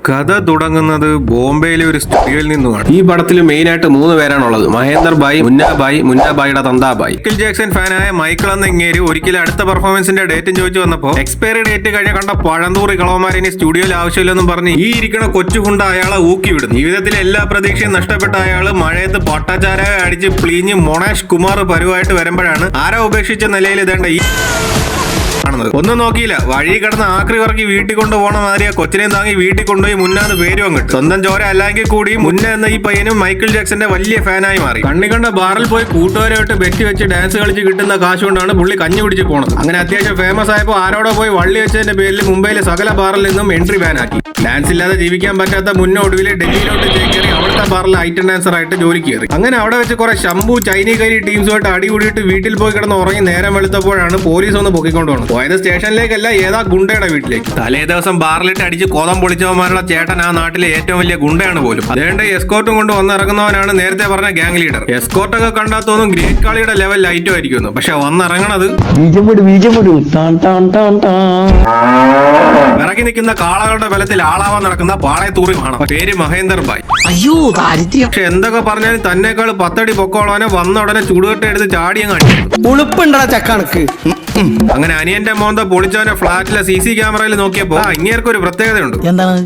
കഥ തുടങ്ങുന്നത് ബോംബെയിലെ ഒരു സ്റ്റുഡിയോയിൽ നിന്നുമാണ്. ഈ പടത്തിൽ മെയിൻ ആയിട്ട് 3 പേരാണുള്ളത്. മഹേന്ദർ ഭായ്, മുന്നാഭായിയുടെ തന്താഭായ്. മൈക്കിൾ ജാക്സൺ ഫാനായ മൈക്കിൾ എന്ന ഇങ്ങേര് ഒരിക്കലും അടുത്ത പെർഫോമൻസിന്റെ ഡേറ്റും ചോദിച്ചു വന്നപ്പോൾ എക്സ്പയറി ഡേറ്റ് കഴിഞ്ഞ കണ്ട പഴന്തൂറി കളവന്മാരെ ഇനി സ്റ്റുഡിയോയിൽ ആവശ്യമില്ലെന്നും പറഞ്ഞ് ഈ ഇരിക്കണ കൊച്ചുകുണ്ട അയാളെ ഊക്കി വിടുന്നു. ജീവിതത്തിൽ എല്ലാ പ്രതീക്ഷയും നഷ്ടപ്പെട്ട അയാള് മഴയത്ത് പട്ടാചാര അടിച്ച് പ്ലീഞ്ഞ് മൊണേഷ് കുമാർ പരുവായിട്ട് വരുമ്പോഴാണ് ആരോ ഉപേക്ഷിച്ച നിലയിൽ ഇതേണ്ട ഈ ഒന്നും നോക്കിയില്ല. വഴി കിടന്ന് ആക്രി വർക്കി വീട്ടിൽ കൊണ്ടുപോകണ മാതിരിയാ കൊച്ചിനെ താങ്ങി വീട്ടിൽ കൊണ്ടുപോയി മുന്നാന്ന് പേരും അങ്ങോട്ട്. സ്വന്തം ചോര അല്ലെങ്കിൽ കൂടി മുന്ന എന്ന ഈ പയ്യനും മൈക്കിൾ ജാക്സന്റെ വലിയ ഫാനായി മാറി. കണ്ണി കണ്ട ബാറിൽ പോയി കൂട്ടുകാരായിട്ട് ബെറ്റ് വെച്ച് ഡാൻസ് കളിച്ച് കിട്ടുന്ന കാശ് കൊണ്ടാണ് പുള്ളി കഞ്ഞി പിടിച്ച് പോണത്. അങ്ങനെ അത്യാവശ്യം ഫേമസ് ആയപ്പോൾ ആരോടോ പോയി വള്ളി വെച്ചതിന്റെ പേരിൽ മുംബൈയിലെ സകല ബാറിൽ നിന്നും എൻട്രി ബാനാക്കി. ഡാൻസ് ഇല്ലാതെ ജീവിക്കാൻ പറ്റാത്ത ഒടുവിൽ ഡൽഹിയിലോട്ട് ചേക്കേറി അവിടുത്തെ ബാറിൽ ഐറ്റം ഡാൻസർ ആയിട്ട് ജോലിക്ക് കയറി. അങ്ങനെ അവിടെ വെച്ച് കുറെ ശംഭു ചൈനീ കരി ടീംസുമായിട്ട് അടികൂടിയിട്ട് വീട്ടിൽ പോയി കിടന്ന് ഉറങ്ങി നേരം വെളുത്തപ്പോഴാണ് പോലീസ് ഒന്ന് പൊക്കിക്കൊണ്ടുപോകുന്നത്. പോയത് സ്റ്റേഷനിലേക്കല്ല, ഏതാ ഗുണ്ടയുടെ വീട്ടിലേക്ക്. തലേ ദിവസം ബാറിലിട്ട് അടിച്ച് കോതം പൊളിച്ചവന്മാരുടെ ചേട്ടൻ ആ നാട്ടിലെ ഏറ്റവും വലിയ ഗുണ്ടയാണ് പോലും. അതുകൊണ്ട് എസ്കോർട്ടും കൊണ്ട് വന്നിറങ്ങുന്നവനാണ് നേരത്തെ പറഞ്ഞ ഗ്യാങ് ലീഡർ. എസ്കോർട്ടൊക്കെ കണ്ടാൽ തോന്നും ഗ്രേറ്റ് കാളിയുടെ ലെവൽ ലൈറ്റും ആയിരിക്കുന്നു. പക്ഷെ വന്നിറങ്ങണത് ഇറങ്ങി നിൽക്കുന്ന കാളകളുടെ ബലത്തിൽ ആളാവാൻ നടക്കുന്ന പാളയത്തൂറിയുമാണ്. പേര് മഹേന്ദർ ഭായ്. പക്ഷെ എന്തൊക്കെ പറഞ്ഞാലും തന്നെക്കാൾ 10 അടി പൊക്കോളവനെ വന്ന ഉടനെ ചുടുകട്ട എടുത്ത് ചാടിയങ്ങ് അടിക്കും. ചക്കണക്ക് അങ്ങനെ അനിയന്റെ മോന്ത പൊളിച്ചവന്റെ ഫ്ലാറ്റിലെ CC ക്യാമറയിൽ നോക്കിയപ്പോ ഇങ്ങേർക്കൊരു പ്രത്യേകതയുണ്ട്.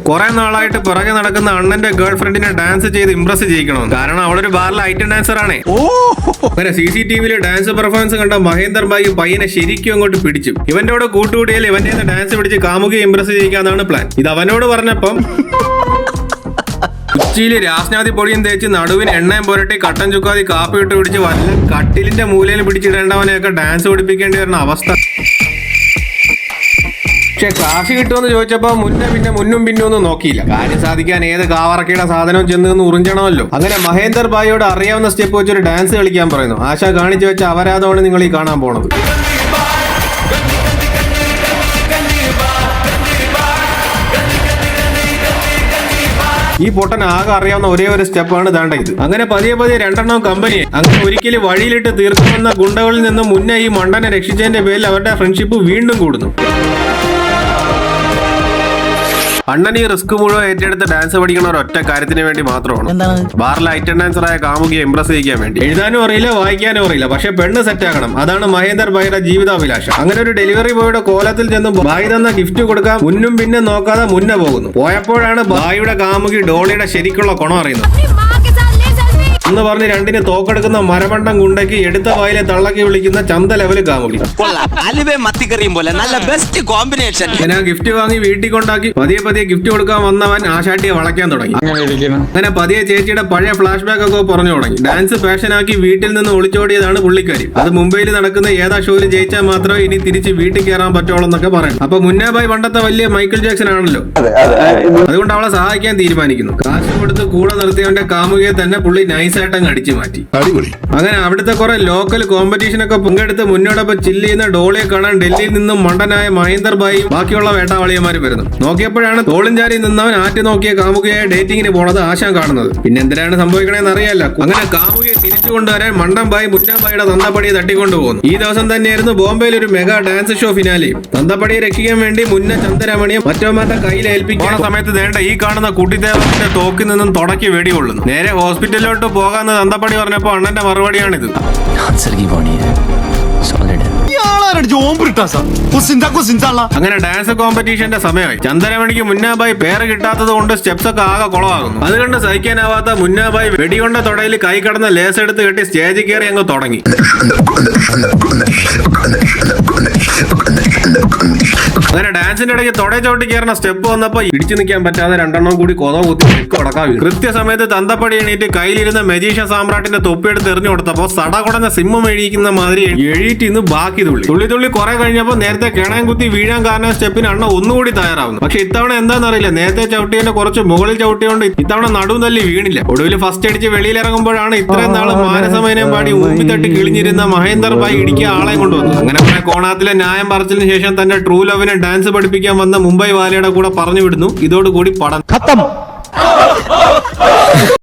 കുറെ നാളായിട്ട് പിറകെ നടക്കുന്ന അണ്ണന്റെ ഗേൾ ഫ്രണ്ടിനെ ഡാൻസ് ചെയ്ത് ഇംപ്രസ് ചെയ്യിക്കണമെന്ന്. കാരണം അവളൊരു ബാറിലെ ഐറ്റം ഡാൻസർ ആണ്. അങ്ങനെ CCTVയില് ഡാൻസ് പെർഫോമൻസ് കണ്ട മഹേന്ദർ ഭായി പയ്യനെ ശരിക്കും അങ്ങോട്ട് പിടിച്ചു. ഇവന്റെ കൂടെ കൂട്ടുകൂടിയാൽ ഇവന്റെ ഡാൻസ് പിടിച്ച് കാമുകയെ ഇംപ്രസ് ചെയ്യിക്കാന്നാണ് പ്ലാൻ. ഇത് അവനോട് പറഞ്ഞപ്പം ഉച്ചിയില് രാസ്നാദി പൊടിയും തേച്ച് നടുവിന് എണ്ണയും പുരട്ടി കട്ടൻ ചുക്കാതി കാപ്പി ഇട്ട് പിടിച്ച് വല്ല കട്ടിലിന്റെ മൂലയിൽ പിടിച്ചിടേണ്ടവനെയൊക്കെ ഡാൻസ് പഠിപ്പിക്കേണ്ടി വരുന്ന അവസ്ഥ. പക്ഷെ കാശ് കിട്ടുമെന്ന് ചോദിച്ചപ്പോ മുന്നും പിന്നും ഒന്നും നോക്കിയില്ല. കാര്യം സാധിക്കാൻ ഏത് കാവറക്കിയുടെ സാധനവും ചെന്ന് ഉറിഞ്ചണമല്ലോ. അങ്ങനെ മഹേന്ദർ ഭായിയോട് അറിയാവുന്ന സ്റ്റെപ്പ് വെച്ചൊരു ഡാൻസ് കളിക്കാൻ പറയുന്നു. ആശ കാണിച്ചു വെച്ച അപരാധമാണ് നിങ്ങൾ ഈ കാണാൻ പോണത്. ഈ പൊട്ടൻ ആകെ അറിയാവുന്ന ഒരേ ഒരു സ്റ്റെപ്പാണ് ദാണ്ട ഇത്. അങ്ങനെ പതിയെ 2 കമ്പനിയെ അങ്ങനെ ഒരിക്കലും വഴിയിലിട്ട് തീർക്കുമെന്ന ഗുണ്ടകളിൽ നിന്നും മുന്നേ ഈ മണ്ടനെ രക്ഷിച്ചതിന്റെ പേരിൽ അവരുടെ ഫ്രണ്ട്ഷിപ്പ് വീണ്ടും കൂടുന്നു. അണ്ണൻ ഈ റിസ്ക് മുഴുവൻ ഏറ്റെടുത്ത് ഡാൻസ് പഠിക്കണ ഒരൊറ്റ കാര്യത്തിന് വേണ്ടി മാത്രമാണ്. ബാറിലെ ഐറ്റം ഡാൻസറായ കാമുകിയെ ഇംപ്രസ് ചെയ്യിക്കാൻ വേണ്ടി. എഴുതാനും അറിയില്ല, വായിക്കാനും അറിയില്ല, പക്ഷെ പെണ്ണ് സെറ്റ് ആകണം. അതാണ് മഹേന്ദർ ഭായിയുടെ ജീവിതാഭിലാഷം. അങ്ങനെ ഒരു ഡെലിവറി ബോയുടെ കോലത്തിൽ ചെന്ന് ഭായി തന്ന ഗിഫ്റ്റ് കൊടുക്കാൻ മുന്നും പിന്നെ നോക്കാതെ മുന്നേ പോകുന്നു. പോയപ്പോഴാണ് ഭായിയുടെ കാമുകി ഡോളിയുടെ ശരിക്കുള്ള ഗുണം അറിയുന്നത്. എന്ന് പറഞ്ഞ് രണ്ടിന് തോക്കെടുക്കുന്ന മരമണ്ടം ഗുണ്ടയ്ക്ക് എടുത്ത വായിലെ തള്ളക്കി വിളിക്കുന്ന ചന്ത ലെവല് കാമുകി. ഞാൻ ഗിഫ്റ്റ് വാങ്ങി വീട്ടിൽ കൊണ്ടാക്കി പതിയെ ഗിഫ്റ്റ് കൊടുക്കാൻ വന്നവൻ ആശാട്ടിയെ വളയ്ക്കാൻ തുടങ്ങി. അങ്ങനെ പതിയെ ചേച്ചിയുടെ പഴയ ഫ്ലാഷ് ബാക്ക് ഒക്കെ പറഞ്ഞു തുടങ്ങി. ഡാൻസ് പാഷനാക്കി വീട്ടിൽ നിന്ന് ഒളിച്ചോടിയതാണ് പുള്ളിക്കാരി. അത് മുംബൈയിൽ നടക്കുന്ന ഏതാ ഷോയിൽ ജയിച്ചാൽ മാത്രമേ ഇനി തിരിച്ച് വീട്ടിൽ കയറാൻ പറ്റുള്ളൂ എന്നൊക്കെ പറയും. അപ്പൊ മുന്നാഭായ് പണ്ടത്തെ വലിയ മൈക്കിൾ ജാക്സൺ ആണല്ലോ. അതുകൊണ്ട് അവളെ സഹായിക്കാൻ തീരുമാനിക്കുന്നു. കാശ് കൊടുത്ത് കൂടെ നിർത്തിയവന്റെ കാമുകയെ തന്നെ പുള്ളി നൈസായിട്ട് അടിച്ചു മാറ്റി. അങ്ങനെ അവിടുത്തെ കുറെ ലോക്കൽ കോമ്പറ്റീഷൻ ഒക്കെ പങ്കെടുത്ത് മുന്നോടൊപ്പം ചില്ല് ചെയ്യുന്ന ഡോളിയെ കാണാൻ ഡൽഹിയിൽ നിന്നും മണ്ടനായ മഹേന്ദർ ഭായിയും ബാക്കിയുള്ള വേട്ടാവളിയന്മാരും വരുന്നു. നോക്കിയപ്പോഴാണ് തോളിഞ്ചാരി നിന്നവൻ ആറ്റി നോക്കിയ കാമുകയായ ഡേറ്റിങ്ങിന് പോണത് ആശാൻ കാണുന്നത്. പിന്നെ എന്തിനാണ് സംഭവിക്കണേന്ന് അറിയാല്ല. അങ്ങനെ കാമുകയെ തിരിച്ചു കൊണ്ടുവരാൻ മണ്ടൻ ഭായി മുന്നാഭായിയുടെ തന്തപ്പടിയെ തട്ടിക്കൊണ്ടു പോകുന്നു. ഈ ദിവസം തന്നെയായിരുന്നു ബോംബെയിൽ ഒരു മെഗാ ഡാൻസ് ഷോ ഫിനാലെയും. തന്തപ്പടിയെ രക്ഷിക്കാൻ വേണ്ടി മുന്ന ചന്ദരമണിയെ മറ്റവന്മാരുടെ കയ്യിൽ ഏൽപ്പിക്കുന്ന സമയത്ത് വേണ്ട ഈ കാണുന്ന കുട്ടിത്തേവന്റെ തോക്കിൽ നിന്നും തുടക്കി വെടികൊള്ളുന്നു. നേരെ ഹോസ്പിറ്റലിലോട്ട് പോകാന്ന് തന്തപ്പടി പറഞ്ഞപ്പോ അണ്ണന്റെ മറുപടിയാണിത്. അങ്ങനെ ഡാൻസ് കോമ്പറ്റീഷന്റെ സമയമായി. ചന്ദനമണിക്ക് മുന്നാഭായി പേര് കിട്ടാത്തത് കൊണ്ട് സ്റ്റെപ്സ് ഒക്കെ ആകെ കുളമാകുന്നു. അതുകൊണ്ട് സഹിക്കാനാവാത്ത മുന്നാഭായി വെടികൊണ്ട തൊടയിൽ കൈ കടന്ന ലേസ് എടുത്ത് കെട്ടി സ്റ്റേജിൽ കയറി അങ്ങ് തുടങ്ങി. അങ്ങനെ ഡാൻസിന്റെ ഇടയ്ക്ക് തൊടേ ചവിട്ടി കയറുന്ന സ്റ്റെപ്പ് വന്നപ്പോ ഇടിച്ചു നിൽക്കാൻ പറ്റാതെ 2 കൂടി കൊത കുത്തി ഉടക്കാൻ വീണു. കൃത്യസമയത്ത് തന്തപ്പടി എണീറ്റ് കയ്യിലിരുന്ന മജീഷ്യൻ സാമ്രാട്ടിന്റെ തൊപ്പിയെടുത്ത് എറിഞ്ഞു കൊടുത്തപ്പോ സടകുടഞ്ഞ സിമ്മം എഴുതിക്കുന്ന മാതിരി എഴുതിയിട്ട് ഇന്ന് ബാക്കി തുള്ളി കുറെ കഴിഞ്ഞപ്പോ നേരത്തെ കിണയം കുത്തി വീഴാൻ കാരണം സ്റ്റെപ്പിന് അണ്ണ ഒന്നുകൂടി തയ്യാറാവുന്നു. പക്ഷെ ഇത്തവണ എന്താണെന്നറിയില്ല, നേരത്തെ ചവിട്ടിയതിന്റെ കുറച്ച് മുകളിൽ ചവിട്ടിയോണ്ട് ഇത്തവണ നടുവും തല്ലി വീണില്ല. ഒടുവിൽ ഫസ്റ്റ് അടിച്ച് വെളിയിലിറങ്ങുമ്പോഴാണ് ഇത്രയും നാള് മാനസമയനം പാടി ഊമ്പി തട്ടി കിളിഞ്ഞിരുന്ന മഹേന്ദർ ഭായി ഇടിക്കുക ആളെ കൊണ്ടുവന്നു. അങ്ങനെ കോണാത്തിലെ ന്യായം പറച്ചിലിന് ശേഷം തന്റെ ട്രൂ ലവിനെ ഡാൻസ് പഠിപ്പിക്കാൻ വന്ന മുംബൈ വാലയുടെ കൂടെ പറഞ്ഞു വിടുന്നു. ഇതോടുകൂടി പടം ഖത്തം.